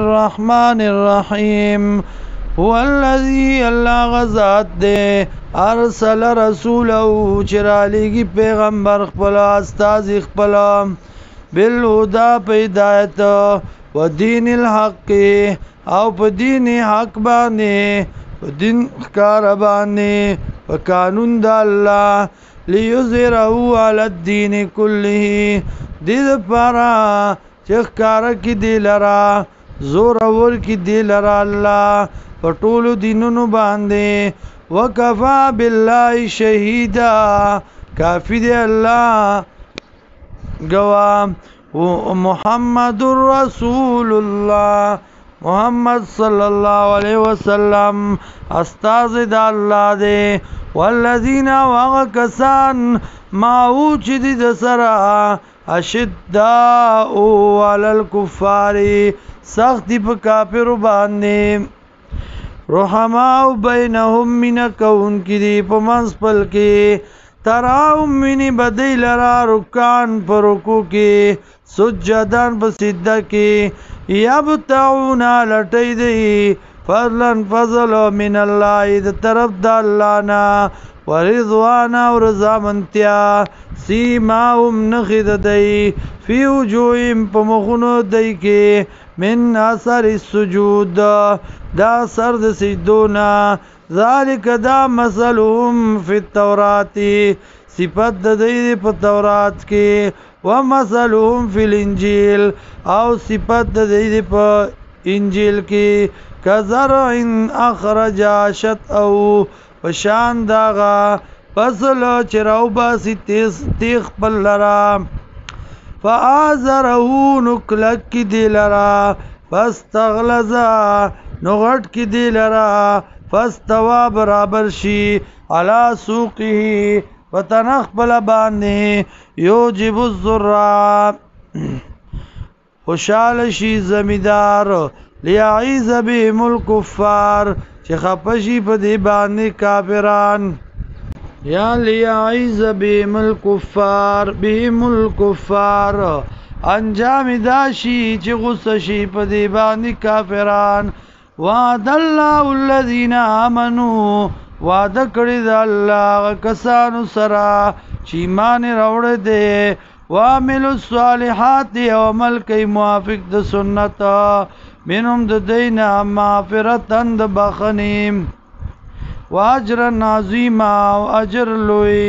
الرحمن الرحیم هو الذی اللہ غزات دے ارسل رسوله چرالیگی پیغمبر خپلا استاذ خپلا بالهدى پیدایت و دین الحق او په دین حق باندې و دین ښکار باندې و قانون د الله لیظهره علی الدین کله دې لپاره چې ښکار کی دی لرا زور اور کی دی لرا الله په ټولو دینونو باندې وکفا بالله شهیدا کافی دی الله گواه محمد رسول الله محمد صلی الله علیه وسلم استاذ د الله دی والذین وغکسان ما اوچ دی د سرا اشداء علی الکفار سخت په کافر باندې رحماء بینهم من کون کی دی په منځ پل کې تراهم من بدیل را رکان پر رکوع کې سجدان په سجده کې یبتعون لټی دی فضلا فضل من الله د طرف د الله نه ورضوان او رضامندیا سیماهم نخد دی فی وجوههم په مخونو دی کې من اثر السجود دا سر د سجدونا ذالک دا مثلهم فی التورات صفت د دی په تورات کې ومثلهم فی الانجیل او صفت د دی په انجیل کې کزرع اخرج شطأه پشان داغا فصل چراو باسی تیخ پل لرا فآزره نکلک کی دی لرا فاستغلظا نغٹ کی دی لرا فاستوا برابر شی علا سوقه وتنخ بلا باندې یوجب الزرع خوشحال شي زمیدار لیعیز بهم الکفار چې خپشي په دی باندې کافران یا لیعیز بهم الکفار انجام داشي چې غصه شي په دی باندې کافران وعد الله الذين امنوا وعده کړی د الله کسانو سره چې ایمان راوړی دی وعملوا الصالحات او عمل کوي موافق د سنت منهم د دین مغفرتن د بخنیم واجر عظیما او اجر لوی